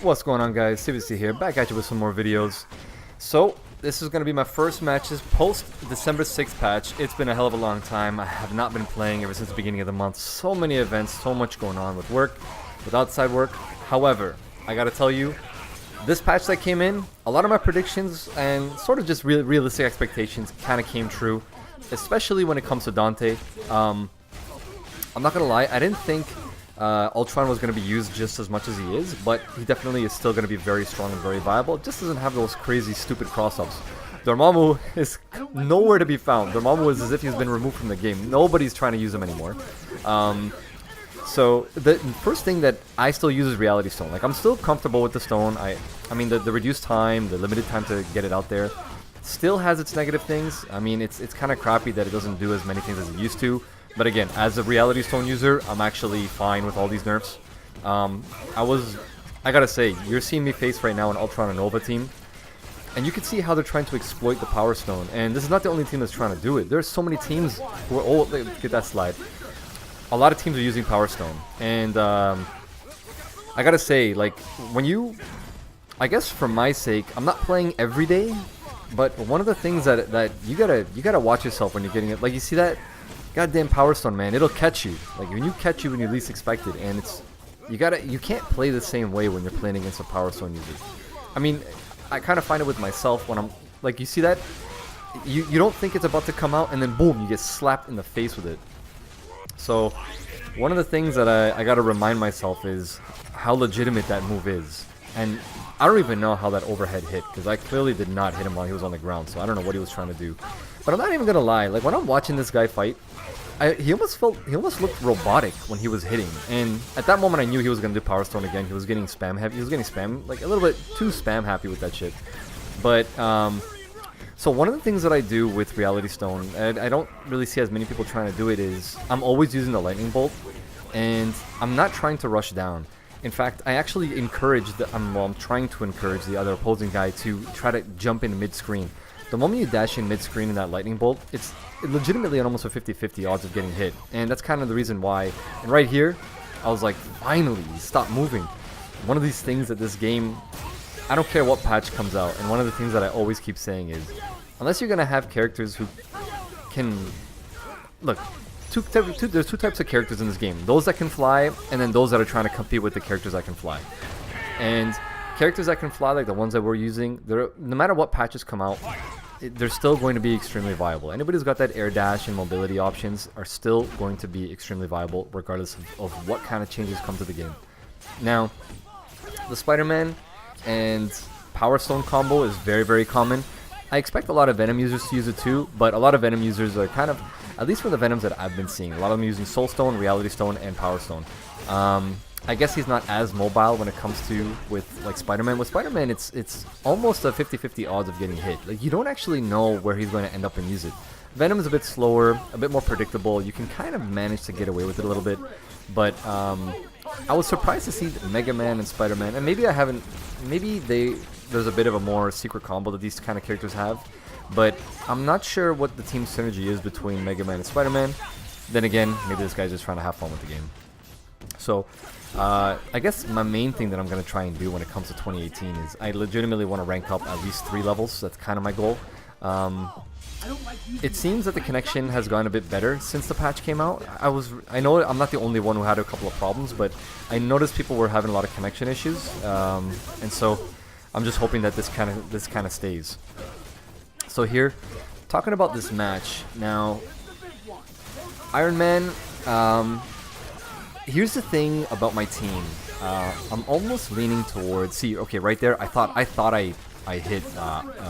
What's going on, guys? CVC here, back at you with some more videos. So, this is going to be my first matches post December 6th patch. It's been a hell of a long time. I have not been playing ever since the beginning of the month. So many events, so much going on with work, with outside work. However, I gotta tell you, this patch that came in, a lot of my predictions and sort of just realistic expectations kind of came true, especially when it comes to Dante. I'm not gonna lie, I didn't think Ultron was going to be used just as much as he is, but he definitely is still going to be very strong and very viable. It just doesn't have those crazy, stupid cross-ups. Dormammu is nowhere to be found. Dormammu is as if he's been removed from the game. Nobody's trying to use him anymore. So the first thing that I still use is Reality Stone. Like, I'm still comfortable with the stone. I mean, the reduced time, the limited time to get it out there, still has its negative things. I mean, it's kind of crappy that it doesn't do as many things as it used to. But again, as a Reality Stone user, I'm actually fine with all these nerfs. I gotta say, you're seeing me face right now an Ultron and Nova team, and you can see how they're trying to exploit the Power Stone. And this is not the only team that's trying to do it. There's so many teams who are, get that slide. A lot of teams are using Power Stone, and I gotta say, like, when you, I guess for my sake, I'm not playing every day, but one of the things that you gotta watch yourself when you're getting it. Like, you see that goddamn Power Stone, man, it'll catch you. Like, when you catch you when you least expect it, and it's you can't play the same way when you're playing against a Power Stone user. I mean, I kind of find it with myself when I'm like, you see that you don't think it's about to come out, and then boom, you get slapped in the face with it. So one of the things that I gotta remind myself is how legitimate that move is. And I don't even know how that overhead hit, because I clearly did not hit him while he was on the ground, so I don't know what he was trying to do. But I'm not even gonna lie, like, when I'm watching this guy fight, he almost looked robotic when he was hitting, and at that moment I knew he was gonna do Power Stone again. He was getting spam heavy. He was getting spam, like, a little bit too spam happy with that shit. But so one of the things that I do with Reality Stone, and I don't really see as many people trying to do it, is I'm always using the Lightning Bolt, and I'm not trying to rush down. In fact, I actually encourage I'm trying to encourage the other opposing guy to try to jump in mid-screen. The moment you dash in mid-screen in that Lightning Bolt, it's legitimately almost a 50-50 odds of getting hit. And that's kind of the reason why. And right here, I was like, finally, stop moving. One of these things that this game, I don't care what patch comes out, and one of the things that I always keep saying is, unless you're going to have characters who can... Look, there's two types of characters in this game. Those that can fly, and then those that are trying to compete with the characters that can fly. And characters that can fly, like the ones that we're using, no matter what patches come out, they're still going to be extremely viable. Anybody who's got that air dash and mobility options are still going to be extremely viable, regardless of what kind of changes come to the game. Now, the Spider-Man and Power Stone combo is very, very common. I expect a lot of Venom users to use it too, but a lot of Venom users are kind of, at least for the Venoms that I've been seeing, a lot of them using Soul Stone, Reality Stone, and Power Stone. I guess he's not as mobile when it comes to with like Spider-Man. With Spider-Man, it's almost a 50-50 odds of getting hit. Like, you don't actually know where he's going to end up and use it. Venom is a bit slower, a bit more predictable. You can kind of manage to get away with it a little bit, but I was surprised to see Mega Man and Spider-Man, and maybe there's a bit of a more secret combo that these kind of characters have, but I'm not sure what the team synergy is between Mega Man and Spider-Man. Then again, maybe this guy's just trying to have fun with the game. So, I guess my main thing that I'm going to try and do when it comes to 2018 is I legitimately want to rank up at least 3 levels. That's kind of my goal. It seems that the connection has gone a bit better since the patch came out. I know I'm not the only one who had a couple of problems, but I noticed people were having a lot of connection issues, and so I'm just hoping that this kind of stays. So here, talking about this match now, Iron Man. Here's the thing about my team. I'm almost leaning towards. See, okay, right there. I thought I hit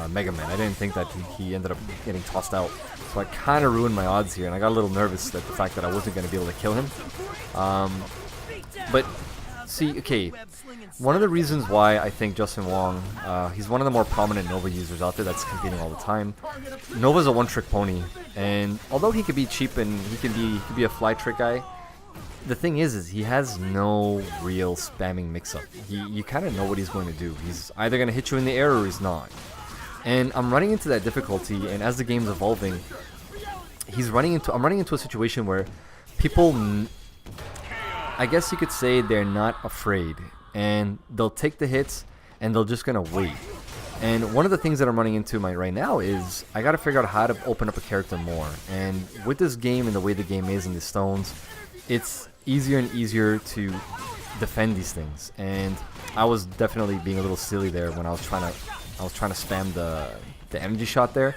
Mega Man. I didn't think that he ended up getting tossed out. So I kind of ruined my odds here, and I got a little nervous at the fact that I wasn't going to be able to kill him. But see, okay, one of the reasons why I think Justin Wong, he's one of the more prominent Nova users out there that's competing all the time. Nova's a one-trick pony, and although he could be cheap and he could be a fly trick guy, the thing is he has no real spamming mix-up. You kind of know what he's going to do. He's either going to hit you in the air or he's not. And I'm running into that difficulty, and as the game's evolving, I'm running into a situation where people, I guess you could say, they're not afraid. and they'll take the hits and they're just gonna wait. And one of the things that I'm running into right now is I gotta figure out how to open up a character more. And with this game and the way the game is and the stones, it's easier and easier to defend these things. And I was definitely being a little silly there when I was trying to spam the energy shot there.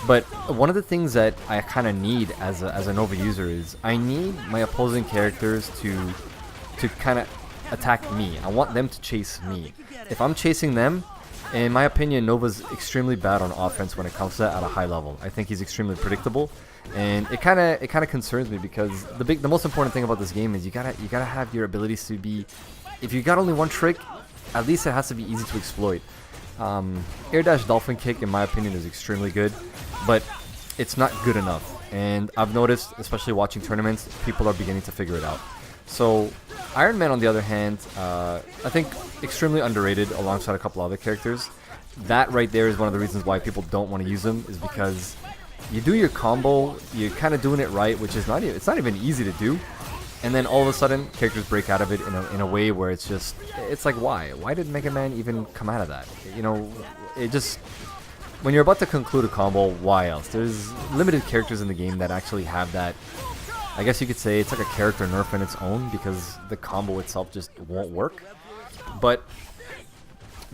But one of the things that I kind of need as a Nova user is I need my opposing characters to kind of attack me. I want them to chase me. If I'm chasing them, in my opinion, Nova's extremely bad on offense when it comes to that at a high level. I think he's extremely predictable, and it kind of concerns me because the most important thing about this game is you gotta have your abilities to be. If you got only one trick, at least it has to be easy to exploit. Air dash dolphin kick, in my opinion, is extremely good, but it's not good enough. And I've noticed, especially watching tournaments, people are beginning to figure it out. So Iron Man, on the other hand, I think extremely underrated alongside a couple other characters. That right there is one of the reasons why people don't want to use him, is because you do your combo, you're kind of doing it right, which is it's not even easy to do. And then all of a sudden, characters break out of it in a way where it's like, why did Mega Man even come out of that? You know, it just, when you're about to conclude a combo, why else? There's limited characters in the game that actually have that. I guess you could say it's like a character nerf in its own, because the combo itself just won't work. But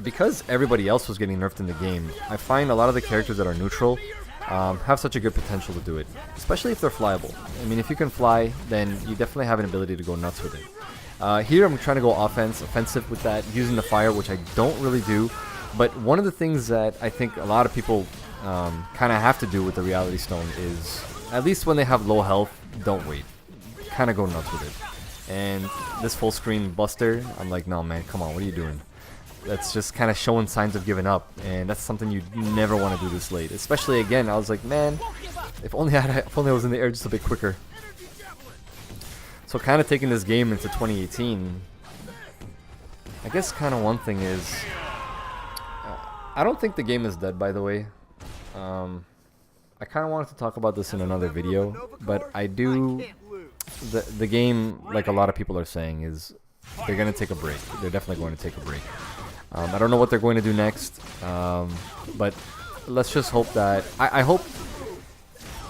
because everybody else was getting nerfed in the game, I find a lot of the characters that are neutral have such a good potential to do it, especially if they're flyable. I mean, if you can fly, then you definitely have an ability to go nuts with it. Here I'm trying to go offensive with that, using the fire, which I don't really do. But one of the things that I think a lot of people kind of have to do with the Reality Stone is, at least when they have low health, don't wait. Kind of go nuts with it. And this full screen buster, I'm like, no man, come on, what are you doing? That's just kind of showing signs of giving up, and that's something you never want to do this late. Especially, again, I was like, man, if only I was in the air just a bit quicker. So kind of taking this game into 2018, I guess kind of one thing is, I don't think the game is dead, by the way. I kind of wanted to talk about this in another video, but I do. The game, like a lot of people are saying, is they're going to take a break. They're definitely going to take a break. I don't know what they're going to do next, but let's just hope that I hope,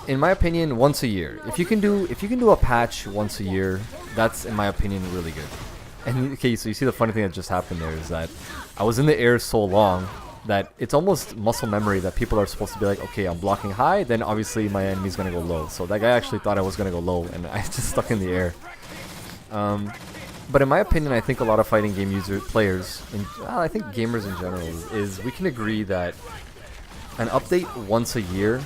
in my opinion, once a year. If you can do a patch once a year, that's, in my opinion, really good. And okay, so you see the funny thing that just happened there is that I was in the air so long that it's almost muscle memory that people are supposed to be like, okay, I'm blocking high, then obviously my enemy's gonna go low. So that guy actually thought I was gonna go low, and I just stuck in the air. But in my opinion, I think a lot of fighting game players, and I think gamers in general, is we can agree that an update once a year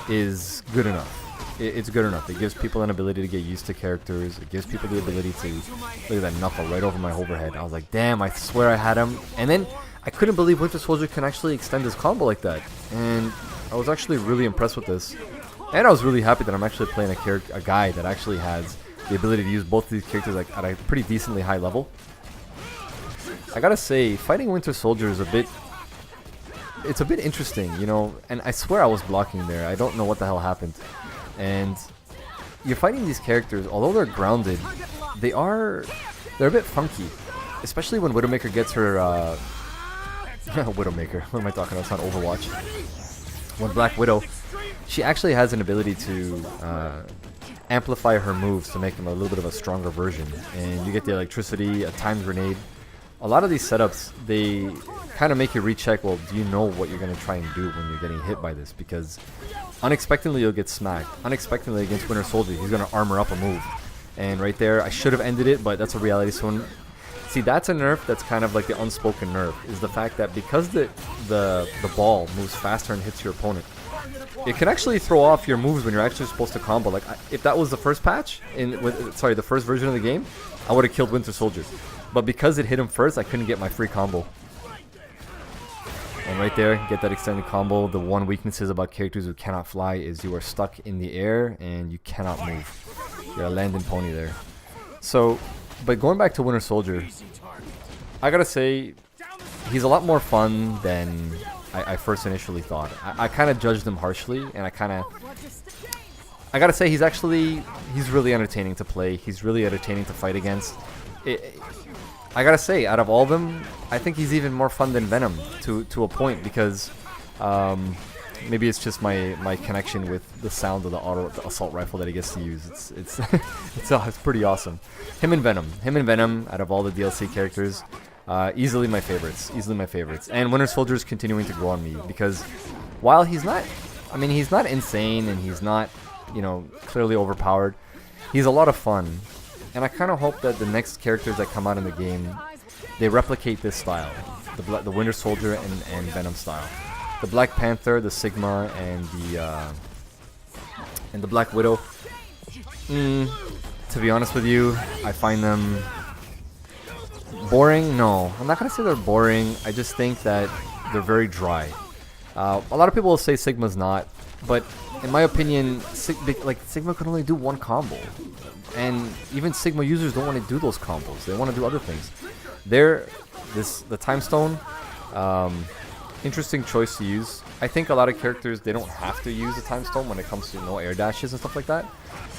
is good enough. It's good enough. It gives people an ability to get used to characters. It gives people the ability to, look at that knuckle right over my overhead. I was like, damn, I swear I had him. And then I couldn't believe Winter Soldier can actually extend his combo like that. And I was actually really impressed with this. And I was really happy that I'm actually playing a guy that actually has the ability to use both of these characters like at a pretty decently high level. I gotta say, fighting Winter Soldier is it's a bit interesting, you know, and I swear I was blocking there. I don't know what the hell happened. And you're fighting these characters, although they're grounded, they're a bit funky. Especially when Widowmaker gets her Widowmaker, what am I talking about? It's not Overwatch. When Black Widow, she actually has an ability to amplify her moves to make them a little bit of a stronger version. And you get the electricity, a timed grenade. A lot of these setups, they kind of make you recheck, well, do you know what you're going to try and do when you're getting hit by this? Because unexpectedly you'll get smacked. Unexpectedly against Winter Soldier, he's going to armor up a move. And right there, I should have ended it, but that's a reality stone. See, that's a nerf that's kind of like the unspoken nerf, is the fact that because the ball moves faster and hits your opponent, it can actually throw off your moves when you're actually supposed to combo. Like, if that was the first patch, the first version of the game, I would have killed Winter Soldier. But because it hit him first, I couldn't get my free combo. And right there, get that extended combo. The one weakness about characters who cannot fly is you are stuck in the air and you cannot move. You're a landing pony there. So, but going back to Winter Soldier, I gotta say, he's a lot more fun than I first initially thought. I kind of judged him harshly, and I gotta say, he's really entertaining to play. He's really entertaining to fight against. I gotta say, out of all of them, I think he's even more fun than Venom to a point, because maybe it's just my connection with the sound of the assault rifle that he gets to use. It's it's pretty awesome. Him and Venom, out of all the DLC characters, easily my favorites. And Winter Soldier is continuing to grow on me, because while he's not, I mean, he's not insane and he's not, you know, clearly overpowered, he's a lot of fun. And I kind of hope that the next characters that come out in the game, they replicate this style, the Winter Soldier and Venom style. The Black Panther, the Sigma, and the Black Widow. To be honest with you, I find them boring. No, I'm not gonna say they're boring. I just think that they're very dry. A lot of people will say Sigma's not, but in my opinion, Sigma can only do one combo. And even Sigma users don't want to do those combos. They want to do other things. The Time Stone, interesting choice to use. I think a lot of characters, they don't have to use the Time Stone when it comes to no air dashes and stuff like that.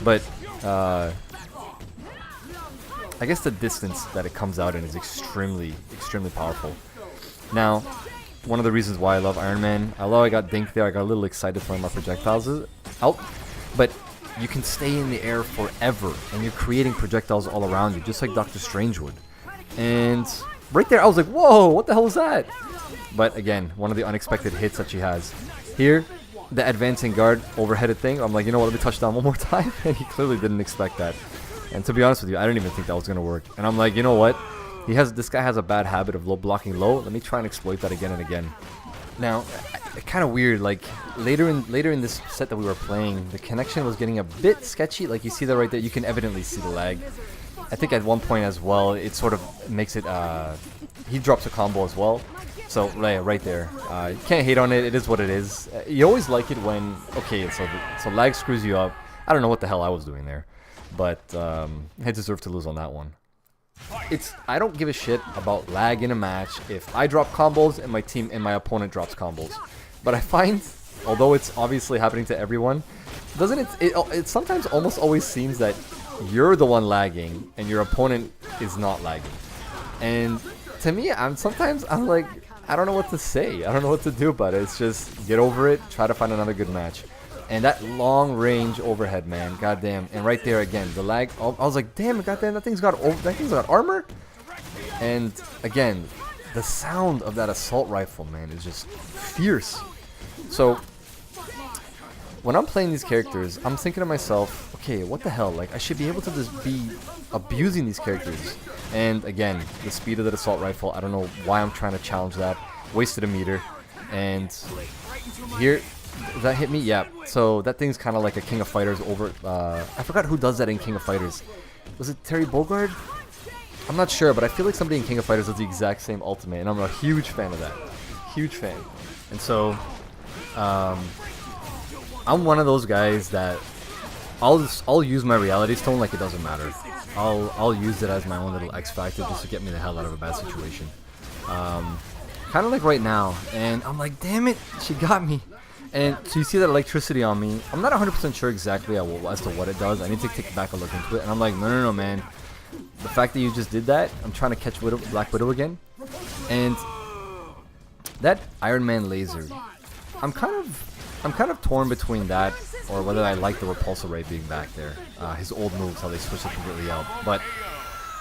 But I guess the distance that it comes out in is extremely powerful. Now, one of the reasons why I love Iron Man, although I got dinked there, I got a little excited throwing my projectiles out, but you can stay in the air forever, and you're creating projectiles all around you, just like Doctor Strange would. And right there, I was like, whoa, what the hell was that? But again, one of the unexpected hits that she has. Here, the advancing guard overheaded thing, I'm like, you know what, let me touch down one more time, and he clearly didn't expect that. And to be honest with you, I didn't even think that was going to work. And I'm like, you know what, this guy has a bad habit of blocking low, let me try and exploit that again and again. Now, kind of weird, like later in this set that we were playing, the connection was getting a bit sketchy. Like you see that right there, you can evidently see the lag. I think at one point as well, it sort of makes it, he drops a combo as well. So right there, you can't hate on it, it is what it is. You always like it when, okay, so lag screws you up. I don't know what the hell I was doing there, but I deserve to lose on that one. I don't give a shit about lag in a match if I drop combos and my team and my opponent drops combos. But I find, although it's obviously happening to everyone, doesn't it sometimes almost always seems that you're the one lagging and your opponent is not lagging. And to me, I'm like, I don't know what to say. I don't know what to do about it. It's just get over it, try to find another good match. And that long range overhead, man, goddamn. And right there again, the lag. I was like, damn, goddamn, that thing's got armor. And again, the sound of that assault rifle, man, is just fierce. So when I'm playing these characters, I'm thinking to myself, okay, what the hell? Like, I should be able to just be abusing these characters. And again, the speed of that assault rifle, I don't know why I'm trying to challenge that. Wasted a meter. And here, does that hit me? Yeah. So that thing's kind of like a King of Fighters over. I forgot who does that in King of Fighters. Was it Terry Bogard? I'm not sure, but I feel like somebody in King of Fighters does the exact same ultimate, and I'm a huge fan of that. Huge fan. And so, I'm one of those guys that I'll use my reality stone like it doesn't matter. I'll use it as my own little X factor just to get me the hell out of a bad situation. Kind of like right now, and I'm like, damn it, she got me. And so you see that electricity on me. I'm not 100% sure exactly as to what it does. I need to take back a look into it. And I'm like, no, man. The fact that you just did that, I'm trying to catch Black Widow again. And that Iron Man laser, I'm kind of torn between that or whether I like the repulsor ray being back there. His old moves, how they switched it completely out. But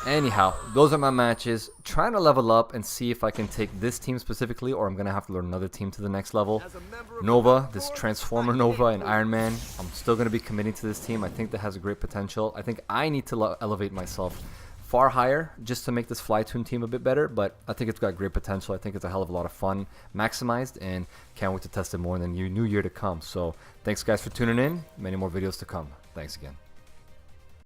anyhow, those are my matches. Trying to level up and see if I can take this team specifically, or I'm going to have to learn another team to the next level. Nova, this Transformer Nova and Iron Man, I'm still going to be committing to this team. I think that has a great potential. I think I need to elevate myself far higher just to make this Flytoon team a bit better, but I think it's got great potential. I think it's a hell of a lot of fun, maximized, and can't wait to test it more in the new year to come. So thanks guys for tuning in. Many more videos to come. Thanks again.